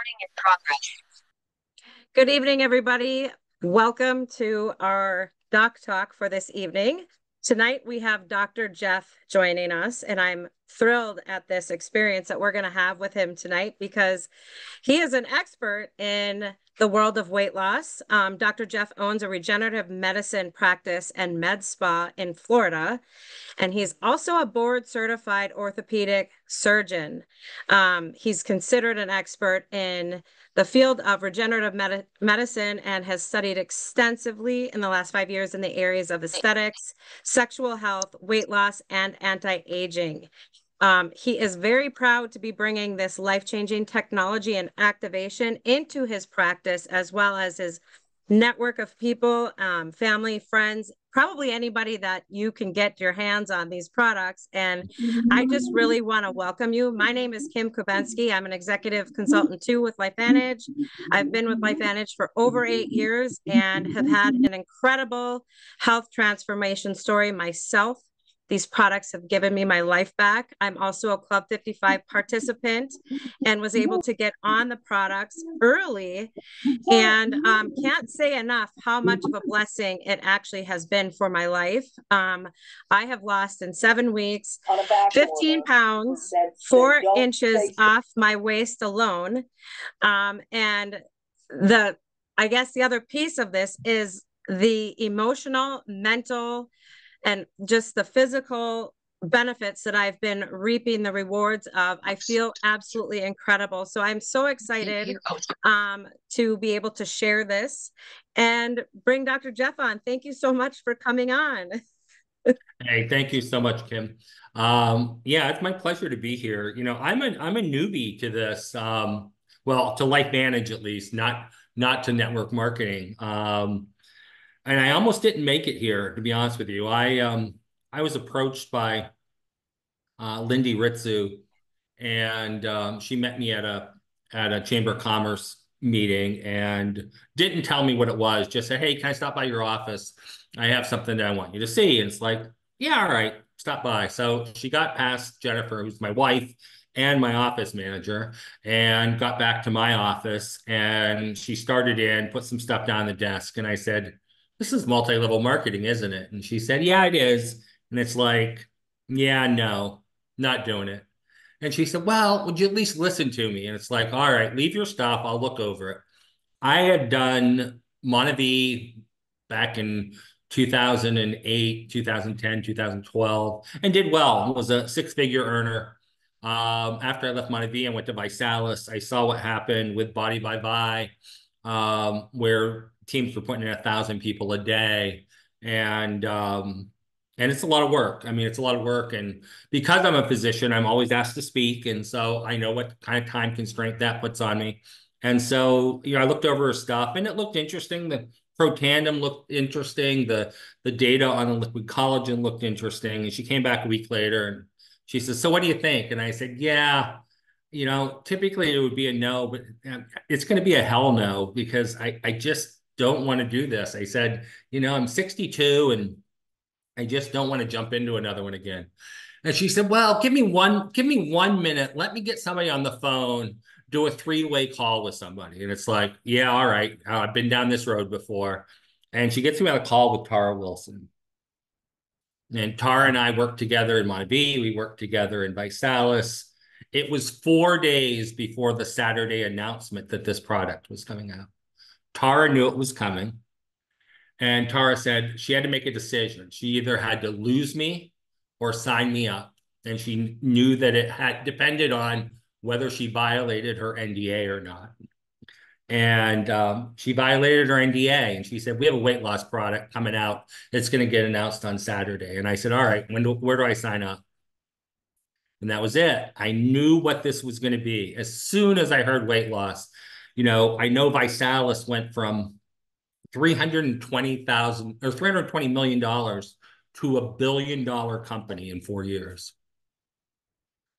Recording in progress. Good evening, everybody. Welcome to our Doc Talk for this evening. Tonight, we have Dr. Jeff joining us, and I'm thrilled at this experience that we're going to have with him tonight because he is an expert in the world of weight loss. Dr. Jeff owns a regenerative medicine practice and med spa in Florida, and he's also a board certified orthopedic surgeon. He's considered an expert in the field of regenerative medicine and has studied extensively in the last 5 years in the areas of aesthetics, sexual health, weight loss, and anti-aging. He is very proud to be bringing this life-changing technology and activation into his practice, as well as his network of people, family, friends, probably anybody that you can get your hands on these products. And I just really want to welcome you. My name is Kim Kubensky. I'm an executive consultant too with LifeVantage. I've been with LifeVantage for over 8 years and have had an incredible health transformation story myself. These products have given me my life back. I'm also a Club 55 participant and was able to get on the products early, and can't say enough how much of a blessing it actually has been for my life. I have lost in 7 weeks 15 pounds, 4 inches off my waist alone. And I guess the other piece of this is the emotional, mental, and just the physical benefits that I've been reaping the rewards of. I feel absolutely incredible. So I'm so excited to be able to share this and bring Dr. Jeff on. Thank you so much for coming on. Hey, thank you so much, Kim. Yeah, it's my pleasure to be here. I'm a newbie to this. Well, to LifeVantage at least, not to network marketing. And I almost didn't make it here, to be honest with you. I was approached by Lindy Ritzu, and she met me at a Chamber of Commerce meeting and didn't tell me what it was. Just said, "Hey, can I stop by your office? I have something that I want you to see." And it's like, "Yeah, all right, stop by." So she got past Jennifer, who's my wife and my office manager, and got back to my office. And she started in, put some stuff down the desk, and I said, "This is multi-level marketing, isn't it?" And she said, "Yeah, it is." And it's like, "Yeah, no, not doing it." And she said, "Well, would you at least listen to me?" And it's like, "All right, leave your stuff. I'll look over it." I had done Monavie back in 2008, 2010, 2012, and did well. Was a six-figure earner. After I left Monavie, I went to ViSalus. I saw what happened with Body by Vi, where teams were putting in 1,000 people a day. And it's a lot of work. I mean, it's a lot of work. And because I'm a physician, I'm always asked to speak. And so I know what kind of time constraint that puts on me. And so, I looked over her stuff and it looked interesting. The Protandim looked interesting. The data on the liquid collagen looked interesting. And she came back a week later and she said, "So what do you think?" And I said, "Yeah, typically it would be a no, but it's going to be a hell no because I just don't want to do this." I said, "I'm 62 and I just don't want to jump into another one again." And she said, "Well, give me 1 minute. Let me get somebody on the phone, do a 3-way call with somebody." And it's like, "Yeah, all right. I've been down this road before." And she gets me on a call with Tara Wilson. And Tara and I worked together in Monavie. We worked together in ViSalus. It was 4 days before the Saturday announcement that this product was coming out. Tara knew it was coming. And Tara said she had to make a decision. She either had to lose me or sign me up. And she knew that it had depended on whether she violated her NDA or not. And she violated her NDA. And she said, "We have a weight loss product coming out. It's going to get announced on Saturday." And I said, "All right, where do I sign up?" And that was it. I knew what this was going to be. As soon as I heard weight loss, I know ViSalus went from 320,000 or $320 million to $1 billion company in 4 years.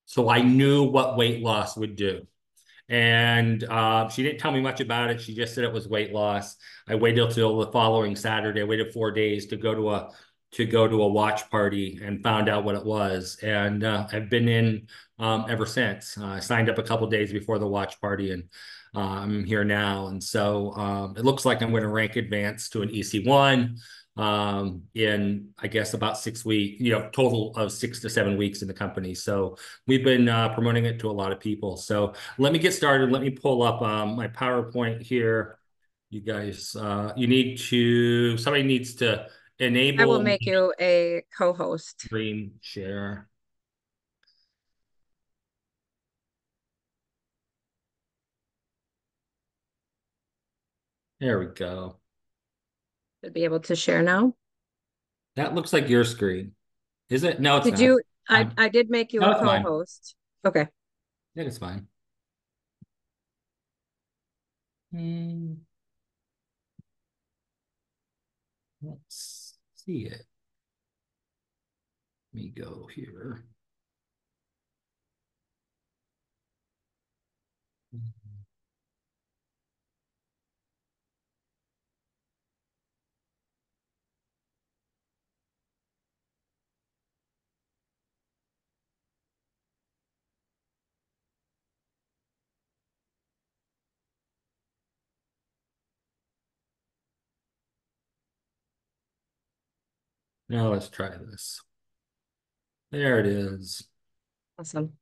So I knew what weight loss would do. And she didn't tell me much about it. She just said it was weight loss. I waited until the following Saturday. I waited 4 days to go to go to a watch party and found out what it was. And I've been in ever since. I signed up a couple days before the watch party, and I'm here now. And so it looks like I'm going to rank advance to an EC1 in, I guess, about 6 weeks, total of 6 to 7 weeks in the company. So we've been promoting it to a lot of people. So let me get started. Let me pull up my PowerPoint here. You guys, somebody needs to I will enable make you a co-host. screen share. There we go. Should be able to share now. That looks like your screen. Is it? No, it's Did not. you? I did make you No, a it's mine. co-host. Okay. Yeah, it's fine. Hmm, let's see it. Let me go here. Now let's try this. There it is. Awesome.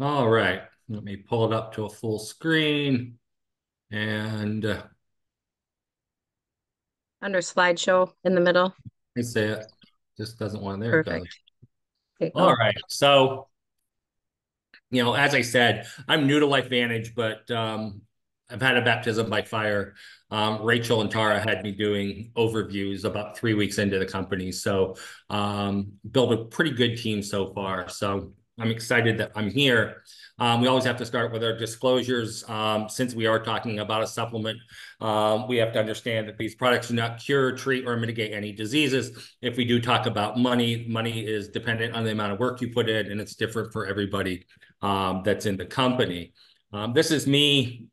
All right. Let me pull it up to a full screen and Under slideshow in the middle. I say it. Just doesn't want. There it goes. Perfect. Okay. All Oh, right. So as I said, I'm new to Life Vantage, but I've had a baptism by fire. Rachel and Tara had me doing overviews about 3 weeks into the company. So built a pretty good team so far. So I'm excited that I'm here. We always have to start with our disclosures. Since we are talking about a supplement, we have to understand that these products do not cure, treat, or mitigate any diseases. If we do talk about money, money is dependent on the amount of work you put in, and it's different for everybody that's in the company. This is me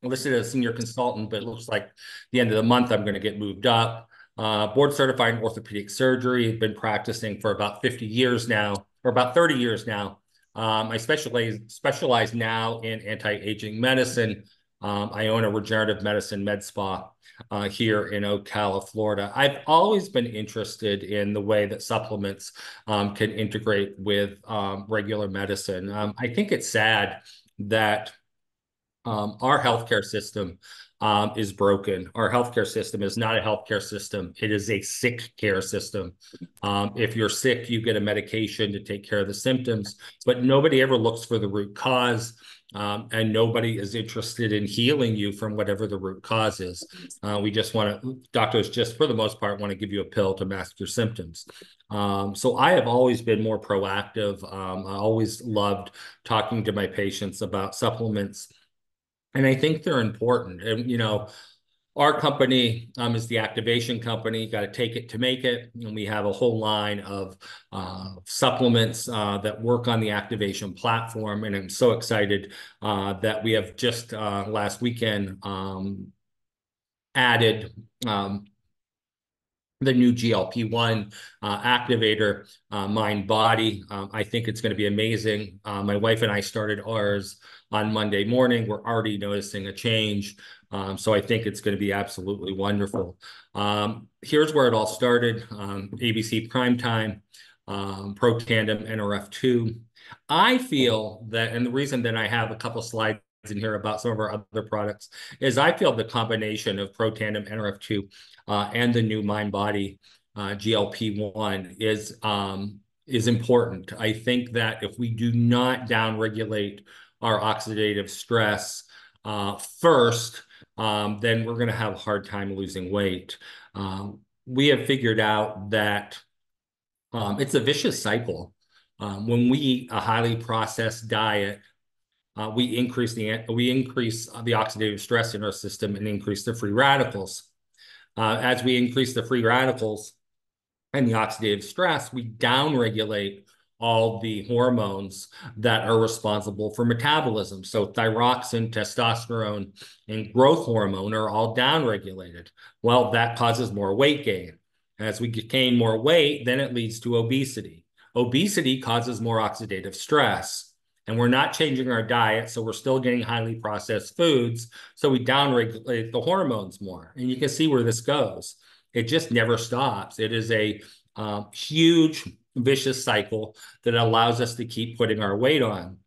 listed as senior consultant, but it looks like the end of the month I'm going to get moved up. Board certified in orthopedic surgery. Been practicing for about 50 years now, or about 30 years now. I specialize now in anti-aging medicine. I own a regenerative medicine med spa here in Ocala, Florida. I've always been interested in the way that supplements can integrate with regular medicine. I think it's sad that our healthcare system is broken. Our healthcare system is not a healthcare system. It is a sick care system. If you're sick, you get a medication to take care of the symptoms, but nobody ever looks for the root cause. And nobody is interested in healing you from whatever the root cause is. Doctors just for the most part want to give you a pill to mask your symptoms. So I have always been more proactive. I always loved talking to my patients about supplements. And I think they're important. And, our company is the activation company. Got to take it to make it. And we have a whole line of supplements that work on the activation platform. And I'm so excited that we have just last weekend added the new GLP-1 activator, MindBody. I think it's going to be amazing. My wife and I started ours on Monday morning. We're already noticing a change. So I think it's going to be absolutely wonderful. Here's where it all started. ABC Primetime, Protandim NRF2. I feel that, and the reason that I have a couple slides in here about some of our other products is I feel the combination of Protandim NRF2 and the new MindBody GLP-1 is important. I think that if we do not downregulate our oxidative stress first, then we're going to have a hard time losing weight. We have figured out that it's a vicious cycle. When we eat a highly processed diet, we increase the oxidative stress in our system and increase the free radicals. As we increase the free radicals and the oxidative stress, we downregulate all the hormones that are responsible for metabolism. So thyroxine, testosterone, and growth hormone are all downregulated. Well, that causes more weight gain. As we gain more weight, then it leads to obesity. Obesity causes more oxidative stress. And we're not changing our diet, so we're still getting highly processed foods. So we downregulate the hormones more. And you can see where this goes. It just never stops. It is a huge vicious cycle that allows us to keep putting our weight on.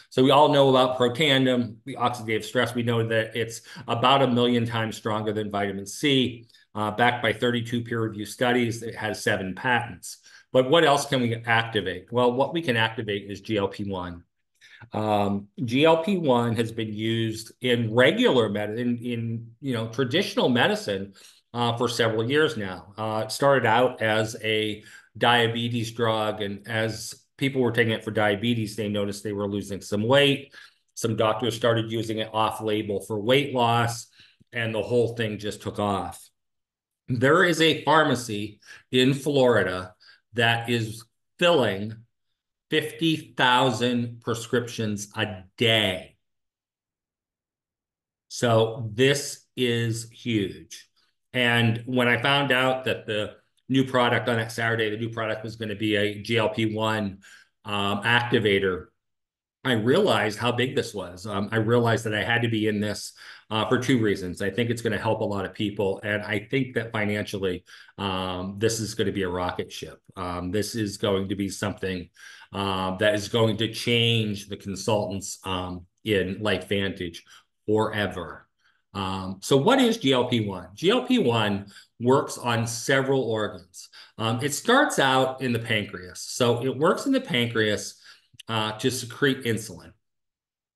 So we all know about Protandim, the oxidative stress. We know that it's about 1,000,000 times stronger than vitamin C, backed by 32 peer-reviewed studies. It has 7 patents. But what else can we activate? Well, what we can activate is GLP-1. GLP-1 has been used in regular medicine, in traditional medicine, for several years now. It started out as a diabetes drug, and as people were taking it for diabetes, they noticed they were losing some weight. Some doctors started using it off-label for weight loss, and the whole thing just took off. There is a pharmacy in Florida that is filling 50,000 prescriptions a day. So this is huge. And when I found out that the new product on that Saturday, the new product was going to be a GLP-1 activator, I realized how big this was. I realized that I had to be in this for 2 reasons. I think it's going to help a lot of people, and I think that financially, this is going to be a rocket ship. This is going to be something that is going to change the consultants in like Vantage forever. So what is GLP-1? GLP-1 works on several organs. It starts out in the pancreas. So it works in the pancreas to secrete insulin.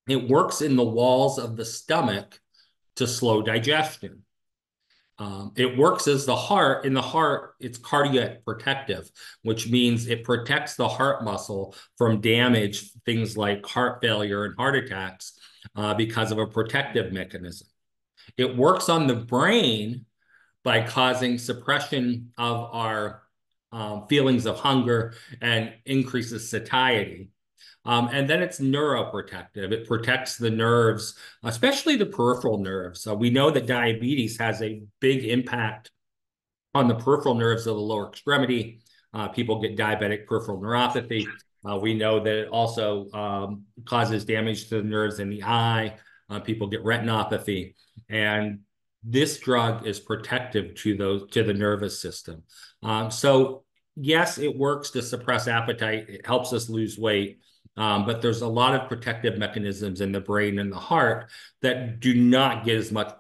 It works in the walls of the stomach to slow digestion. It works as the heart. In the heart, it's cardiac protective, which means it protects the heart muscle from damage, things like heart failure and heart attacks, because of a protective mechanism. It works on the brain by causing suppression of our feelings of hunger and increases satiety. And then it's neuroprotective. It protects the nerves, especially the peripheral nerves. We know that diabetes has a big impact on the peripheral nerves of the lower extremity. People get diabetic peripheral neuropathy. We know that it also causes damage to the nerves in the eye. People get retinopathy. And this drug is protective to the nervous system. So yes, it works to suppress appetite. It helps us lose weight. But there's a lot of protective mechanisms in the brain and the heart that do not get as much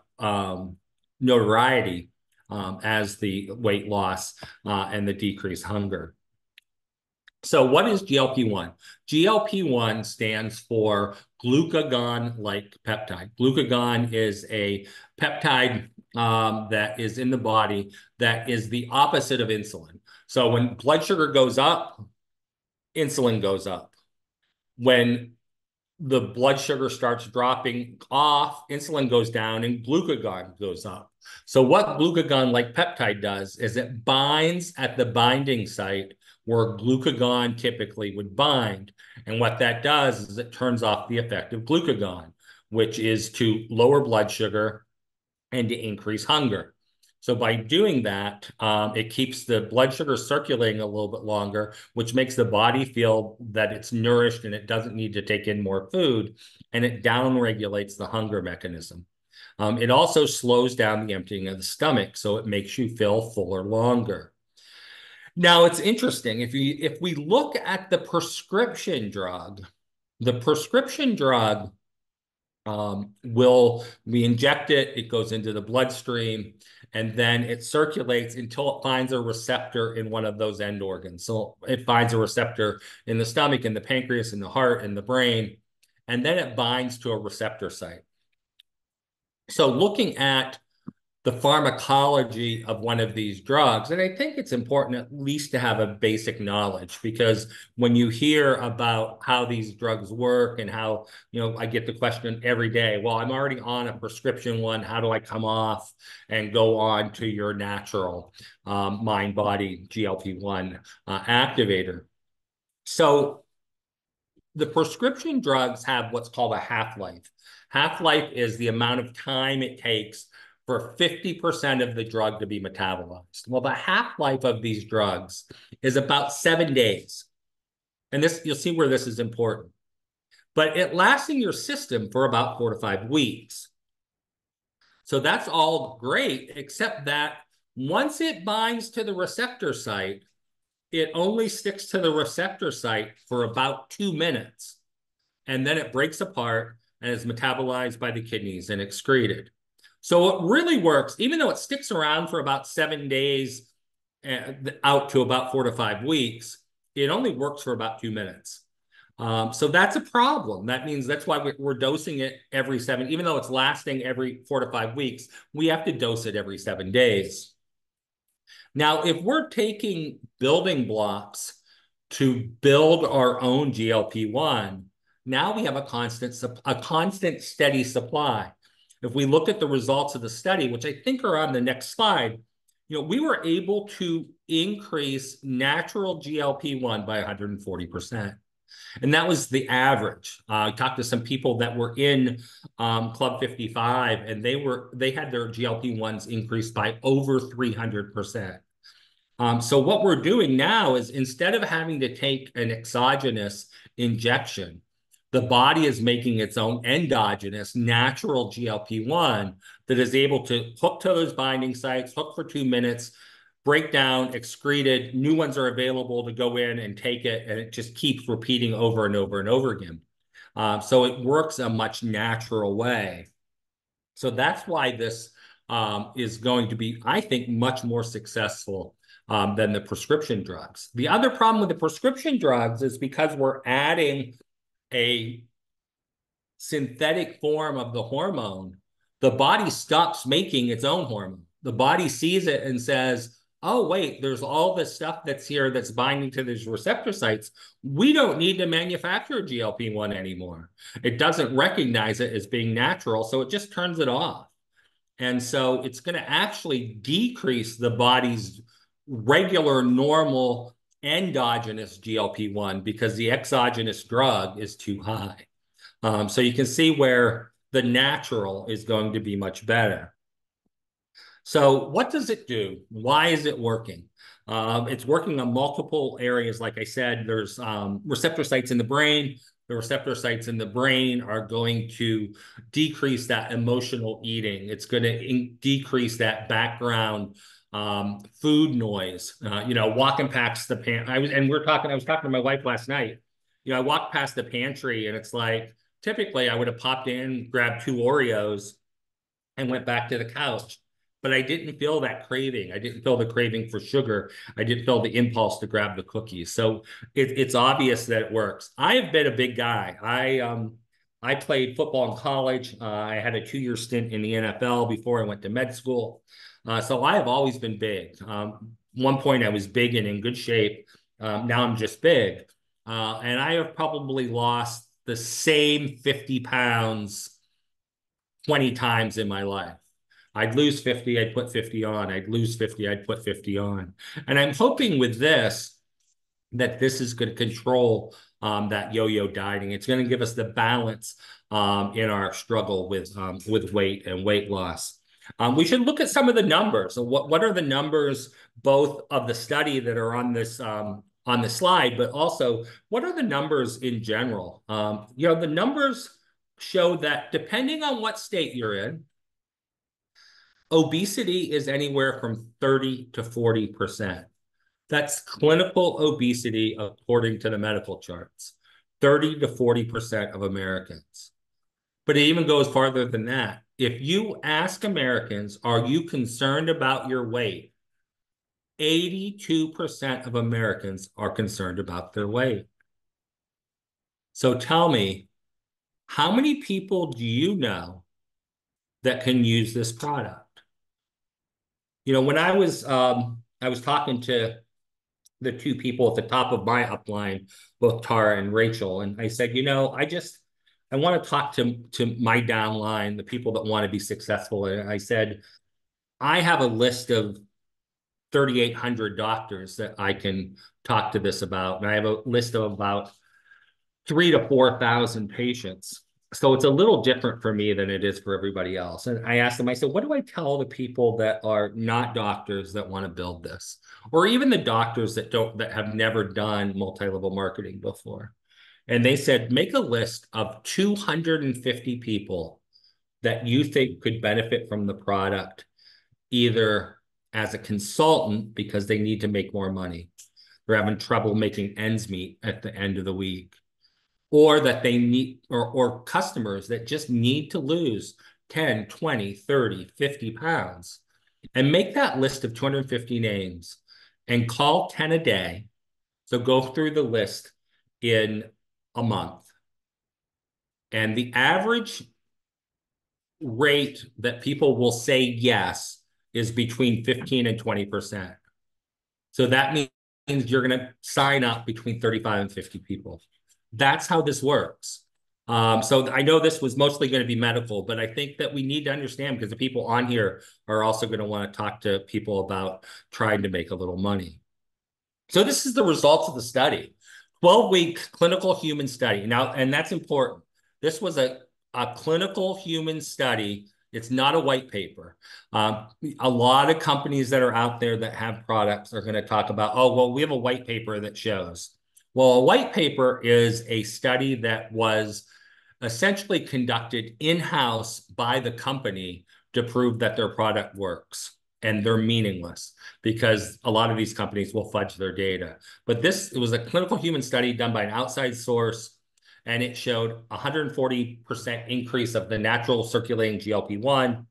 notoriety as the weight loss and the decreased hunger. So what is GLP-1? GLP-1 stands for glucagon-like peptide. Glucagon is a peptide that is in the body that is the opposite of insulin. So when blood sugar goes up, insulin goes up. When the blood sugar starts dropping off, insulin goes down and glucagon goes up. So what glucagon-like peptide does is it binds at the binding site where glucagon typically would bind. And what that does is it turns off the effect of glucagon, which is to lower blood sugar and to increase hunger. So by doing that, it keeps the blood sugar circulating a little bit longer, which makes the body feel that it's nourished and it doesn't need to take in more food, and it downregulates the hunger mechanism. It also slows down the emptying of the stomach, so it makes you feel fuller longer. Now, it's interesting. If we look at the prescription drug we inject it, it goes into the bloodstream, and then it circulates until it finds a receptor in one of those end organs. So it finds a receptor in the stomach, in the pancreas, in the heart, in the brain, and then it binds to a receptor site. So looking at the pharmacology of one of these drugs. And I think it's important at least to have a basic knowledge, because when you hear about how these drugs work and how, I get the question every day, well, I'm already on a prescription one. How do I come off and go on to your natural MindBody GLP-1 activator? So the prescription drugs have what's called a half-life. Half-life is the amount of time it takes for 50% of the drug to be metabolized. Well, the half-life of these drugs is about 7 days. And this, you'll see where this is important. But it lasts in your system for about 4 to 5 weeks. So that's all great, except that once it binds to the receptor site, it only sticks to the receptor site for about 2 minutes. And then it breaks apart and is metabolized by the kidneys and excreted. So it really works, even though it sticks around for about 7 days out to about 4 to 5 weeks, it only works for about 2 minutes. So that's a problem. That means that's why we're dosing it every seven, even though it's lasting every 4 to 5 weeks, we have to dose it every 7 days. Now, if we're taking building blocks to build our own GLP-1, now we have a constant steady supply. If we look at the results of the study, which I think are on the next slide, we were able to increase natural GLP-1 by 140%. And that was the average. I talked to some people that were in Club 55, and they had their GLP-1s increased by over 300%. So what we're doing now is, instead of having to take an exogenous injection, the body is making its own endogenous natural GLP-1 that is able to hook to those binding sites, hook for 2 minutes, break down, excreted, new ones are available to go in and take it, and it just keeps repeating over and over and over again. So it works a much natural way. So that's why this is going to be, I think, much more successful than the prescription drugs. The other problem with the prescription drugs is because we're adding a synthetic form of the hormone, the body stops making its own hormone. The body sees it and says, oh, wait, there's all this stuff that's here that's binding to these receptor sites. We don't need to manufacture GLP-1 anymore. It doesn't recognize it as being natural, so it just turns it off. And so it's going to actually decrease the body's regular, normal, endogenous GLP-1 because the exogenous drug is too high. So you can see where the natural is going to be much better. So what does it do? Why is it working? It's working on multiple areas. Like I said, there's receptor sites in the brain. The receptor sites in the brain are going to decrease that emotional eating. It's going to decrease that background food noise. Walking past the I was talking to my wife last night. I walked past the pantry, and it's like, typically I would have popped in, grabbed 2 Oreos, and went back to the couch. But I didn't feel that craving. I didn't feel the craving for sugar. I didn't feel the impulse to grab the cookies. So it's obvious that it works. I have been a big guy. I played football in college. I had a 2-year stint in the NFL before I went to med school. So I have always been big. One point I was big and in good shape. Now I'm just big. And I have probably lost the same 50 pounds 20 times in my life. I'd lose 50, I'd put 50 on. I'd lose 50, I'd put 50 on. And I'm hoping with this that this is going to control that yo-yo dieting. It's going to give us the balance in our struggle with weight and weight loss. We should look at some of the numbers. So what are the numbers, both of the study that are on the slide, but also what are the numbers in general? The numbers show that depending on what state you're in, obesity is anywhere from 30 to 40%. That's clinical obesity according to the medical charts, 30 to 40% of Americans. But it even goes farther than that. If you ask Americans, are you concerned about your weight? 82% of Americans are concerned about their weight. So tell me, how many people do you know that can use this product? When I was talking to the 2 people at the top of my upline, both Tara and Rachel, and I said, I want to talk to my downline, the people that want to be successful. And I said, I have a list of 3,800 doctors that I can talk to this about. And I have a list of about 3,000 to 4,000 patients. So it's a little different for me than it is for everybody else. And I asked them, I said, what do I tell the people that are not doctors that want to build this? Or even the doctors that have never done multi-level marketing before. And they said, make a list of 250 people that you think could benefit from the product, either as a consultant because they need to make more money. They're having trouble making ends meet at the end of the week, or that they need, or customers that just need to lose 10, 20, 30, 50 pounds, and make that list of 250 names and call 10 a day. So go through the list in a month. And the average rate that people will say yes is between 15 and 20%. So that means you're going to sign up between 35 and 50 people. That's how this works. So I know this was mostly going to be medical, but I think that we need to understand, because the people on here are also going to want to talk to people about trying to make a little money. So this is the results of the study. 12-week clinical human study. Now, and that's important. This was a clinical human study. It's not a white paper. A lot of companies that are out there that have products are going to talk about, oh, well, we have a white paper that shows. Well, a white paper is a study that was essentially conducted in-house by the company to prove that their product works. And they're meaningless because a lot of these companies will fudge their data. But it was a clinical human study done by an outside source, and it showed 140% increase of the natural circulating GLP-1.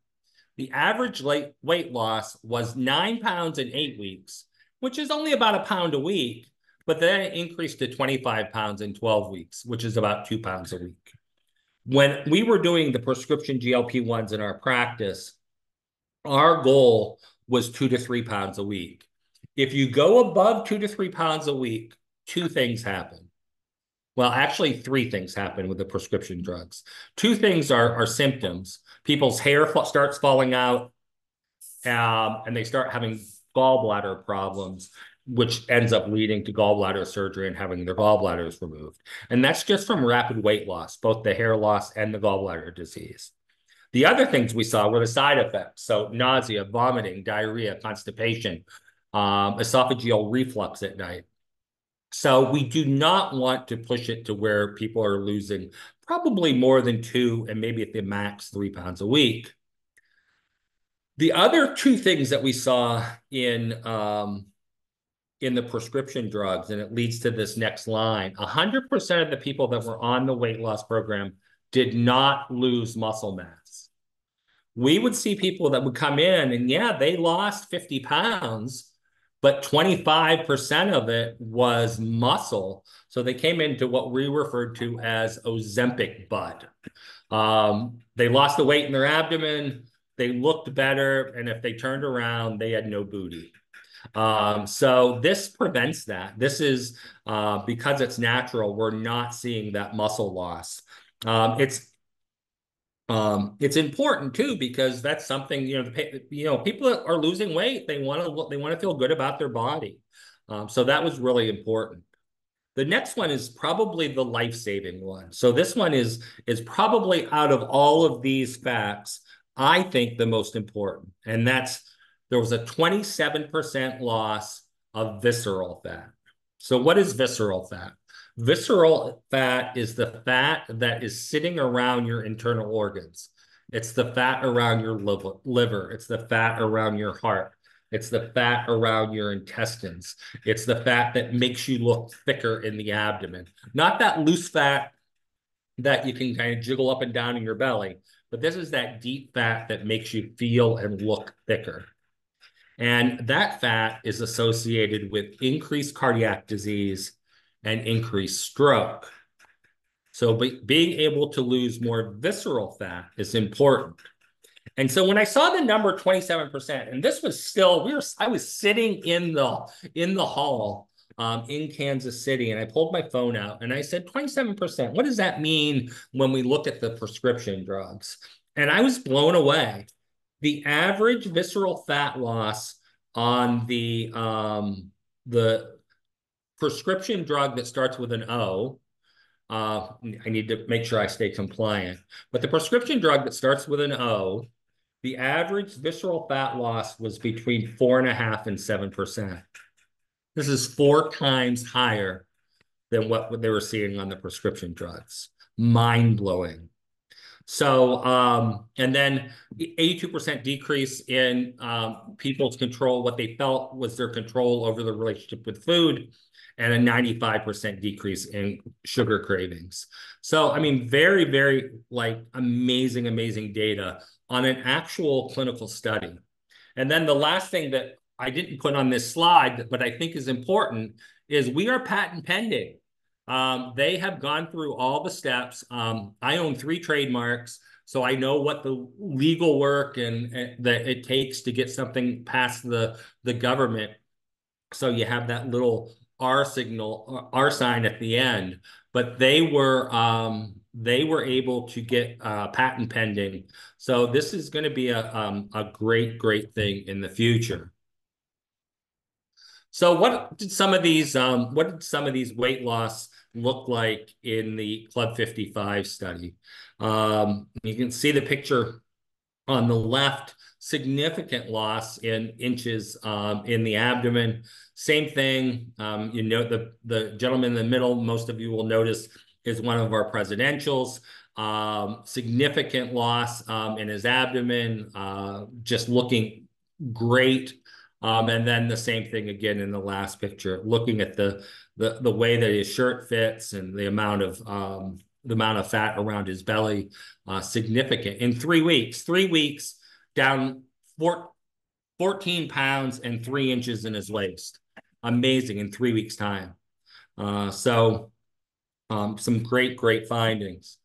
The average weight loss was 9 pounds in 8 weeks, which is only about a pound a week, but then it increased to 25 pounds in 12 weeks, which is about 2 pounds a week. When we were doing the prescription GLP-1s in our practice, our goal was 2 to 3 pounds a week. If you go above 2 to 3 pounds a week, two things happen. Well, actually, three things happen with the prescription drugs. Two things are symptoms. People's hair starts falling out, and they start having gallbladder problems, which ends up leading to gallbladder surgery and having their gallbladders removed. And that's just from rapid weight loss, both the hair loss and the gallbladder disease. The other things we saw were the side effects. So nausea, vomiting, diarrhea, constipation, esophageal reflux at night. So we do not want to push it to where people are losing probably more than 2 and maybe at the max 3 pounds a week. The other two things that we saw in the prescription drugs, and it leads to this next line, 100% of the people that were on the weight loss program did not lose muscle mass. We would see people that would come in and, yeah, they lost 50 pounds, but 25% of it was muscle. So they came into what we referred to as Ozempic bud. They lost the weight in their abdomen, they looked better, and if they turned around, they had no booty. So this prevents that. This is because it's natural, we're not seeing that muscle loss. It's important too, because that's something, people that are losing weight, they want to feel good about their body. So that was really important. The next one is probably the life-saving one. So this one is probably, out of all of these facts, I think the most important. And there was a 27% loss of visceral fat. So what is visceral fat? Visceral fat is the fat that is sitting around your internal organs. It's the fat around your liver. It's the fat around your heart. It's the fat around your intestines. It's the fat that makes you look thicker in the abdomen. Not that loose fat that you can kind of jiggle up and down in your belly, but this is that deep fat that makes you feel and look thicker. And that fat is associated with increased cardiac disease and increased stroke. So being able to lose more visceral fat is important. And so when I saw the number 27%, and this was still, I was sitting in the hall in Kansas City, and I pulled my phone out and I said, 27%, what does that mean when we look at the prescription drugs? And I was blown away. The average visceral fat loss on the prescription drug that starts with an O. I need to make sure I stay compliant. But the prescription drug that starts with an O, the average visceral fat loss was between 4.5% and 7%. This is 4 times higher than what they were seeing on the prescription drugs. Mind blowing. So, and then the 82% decrease in people's control, what they felt was their control over the relationship with food, and a 95% decrease in sugar cravings. So, I mean, very, very like amazing, amazing data on an actual clinical study. And then the last thing that I didn't put on this slide, but I think is important, is we are patent pending. They have gone through all the steps. I own 3 trademarks, so I know what the legal work and that it takes to get something past the government. So you have that little R signal, R sign at the end. But they were able to get patent pending. So this is going to be a great, great thing in the future. So what did some of these weight loss look like in the Club 55 study? You can see the picture on the left, significant loss in inches in the abdomen. Same thing, you know, the gentleman in the middle, most of you will notice, is one of our presidentials. Significant loss in his abdomen, just looking great. And then the same thing again in the last picture, looking at the way that his shirt fits and the amount of fat around his belly, significant in 3 weeks. 3 weeks down 14 pounds and 3 inches in his waist. Amazing in 3 weeks' time. So some great, great findings.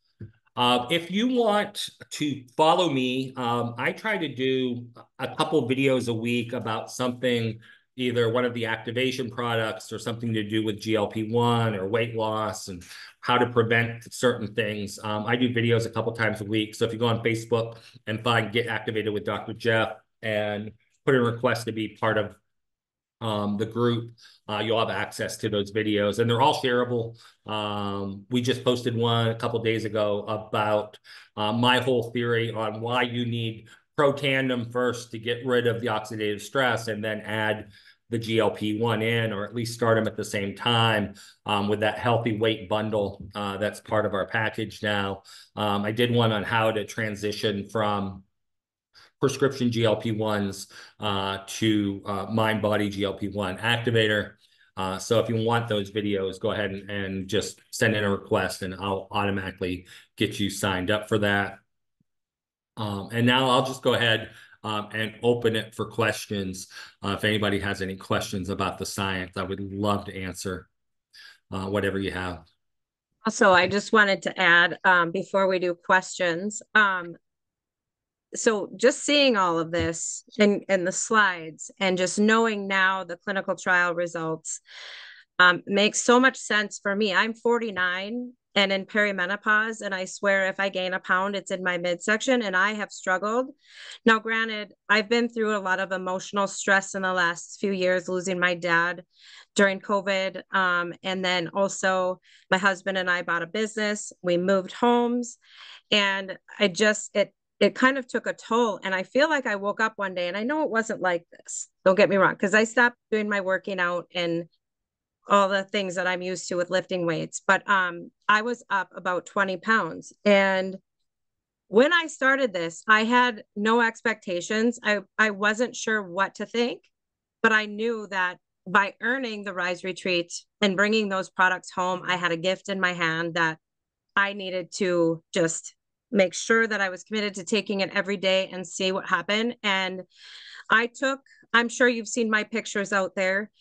If you want to follow me, I try to do a couple videos a week about something, either one of the activation products or something to do with GLP-1 or weight loss and how to prevent certain things. I do videos a couple times a week. So if you go on Facebook and find Get Activated with Dr. Jeff and put in a request to be part of the group, you'll have access to those videos, and they're all shareable. We just posted one a couple days ago about my whole theory on why you need Protandim first to get rid of the oxidative stress, and then add the GLP-1 in, or at least start them at the same time with that healthy weight bundle that's part of our package now. I did one on how to transition from prescription GLP-1s to MindBody GLP-1 activator. So if you want those videos, go ahead and just send in a request and I'll automatically get you signed up for that. And now I'll just go ahead and open it for questions. If anybody has any questions about the science, I would love to answer whatever you have. Also, I just wanted to add before we do questions, so just seeing all of this and the slides and just knowing now the clinical trial results makes so much sense for me. I'm 49 and in perimenopause, and I swear if I gain a pound, it's in my midsection, and I have struggled. Now, granted, I've been through a lot of emotional stress in the last few years, losing my dad during COVID. And then also my husband and I bought a business, we moved homes, and it kind of took a toll. And I feel like I woke up one day, and I know it wasn't like this, don't get me wrong, because I stopped doing my working out and all the things that I'm used to with lifting weights. But I was up about 20 pounds. And when I started this, I had no expectations. I wasn't sure what to think, but I knew that by earning the Rise Retreat and bringing those products home, I had a gift in my hand that I needed to just make sure that I was committed to taking it every day and see what happened. And I'm sure you've seen my pictures out there.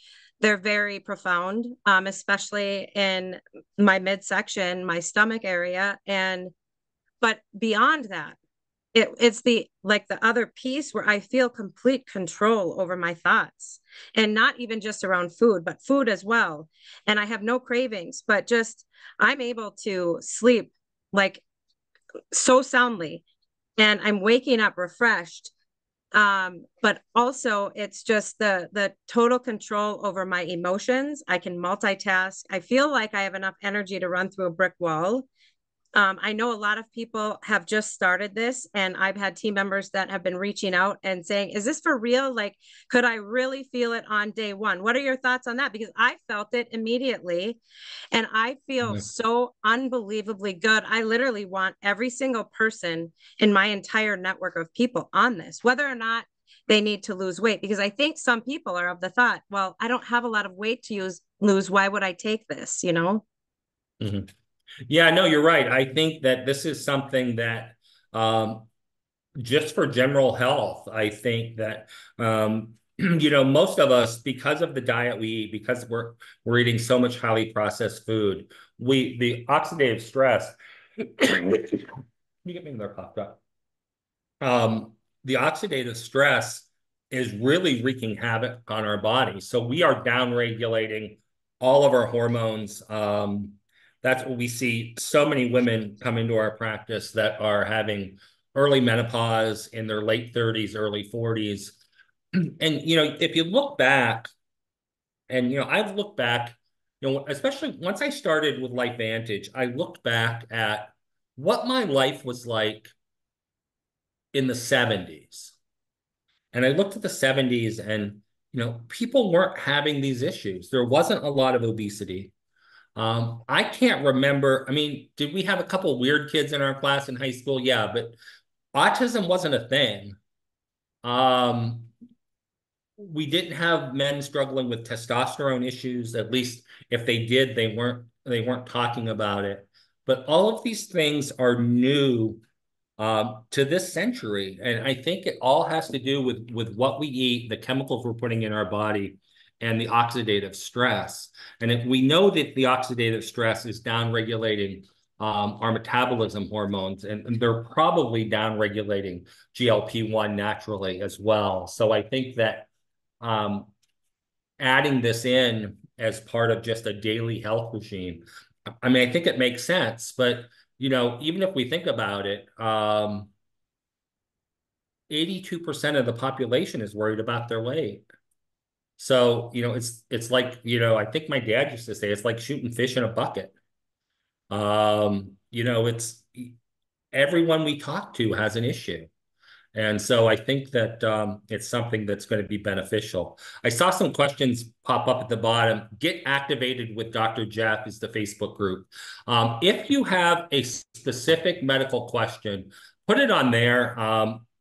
They're very profound, especially in my midsection, my stomach area. But beyond that, it's the other piece where I feel complete control over my thoughts, and not even just around food, but food as well. And I have no cravings, but just I'm able to sleep like so soundly, and I'm waking up refreshed. But also it's just the total control over my emotions. I can multitask. I feel like I have enough energy to run through a brick wall. I know a lot of people have just started this, and I've had team members that have been reaching out and saying, is this for real? Like, could I really feel it on day one? What are your thoughts on that? Because I felt it immediately, and I feel so unbelievably good. I literally want every single person in my entire network of people on this, whether or not they need to lose weight, because I think some people are of the thought, well, I don't have a lot of weight to lose. Why would I take this? You know? Mhm. Yeah, no, you're right. I think that this is something that just for general health, I think that most of us, because of the diet we eat, because we're eating so much highly processed food, the oxidative stress. You get me another pop up. The oxidative stress is really wreaking havoc on our body. So we are downregulating all of our hormones. That's what we see. So many women come into our practice that are having early menopause in their late 30s, early 40s. And, if you look back, and, I've looked back, especially once I started with Life Vantage, I looked back at what my life was like in the 70s. And I looked at the 70s and, people weren't having these issues. There wasn't a lot of obesity. I can't remember. I mean, did we have a couple weird kids in our class in high school? Yeah, but autism wasn't a thing. Um, we didn't have men struggling with testosterone issues. At least if they did, they weren't talking about it. But all of these things are new to this century. And I think it all has to do with what we eat, the chemicals we're putting in our body, and the oxidative stress. And if we know that the oxidative stress is downregulating our metabolism hormones, and they're probably downregulating GLP-1 naturally as well. So I think that um, adding this in as part of just a daily health regime, I mean, I think it makes sense, but even if we think about it, 82% of the population is worried about their weight. So, it's like, I think my dad used to say, it's like shooting fish in a bucket. It's everyone we talk to has an issue. And so I think that it's something that's going to be beneficial. I saw some questions pop up at the bottom. Get activated with Dr. Jeff is the Facebook group. If you have a specific medical question, put it on there.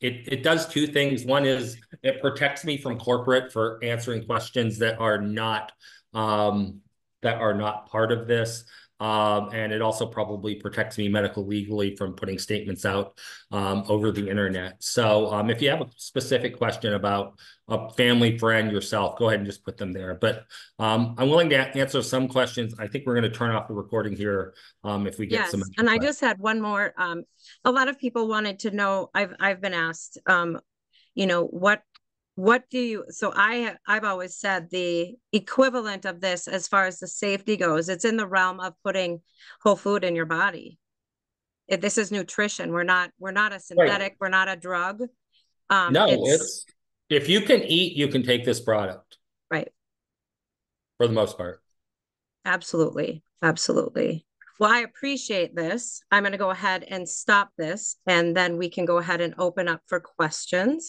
It does two things. One is it protects me from corporate for answering questions that are not part of this. And it also probably protects me medical legally from putting statements out over the internet. So if you have a specific question about a family, friend, yourself, go ahead and just put them there. But I'm willing to answer some questions. I think we're going to turn off the recording here if we get some. Yes, and I just had one more. A lot of people wanted to know. I've been asked, what do you, so I've always said the equivalent of this as far as the safety goes, it's in the realm of putting whole food in your body. This is nutrition. We're not a synthetic, Right. we're not a drug. No, It's it's if you can eat, you can take this product right. for the most part. Absolutely. Absolutely. Well, I appreciate this. I'm going to go ahead and stop this, and then we can go ahead and open up for questions.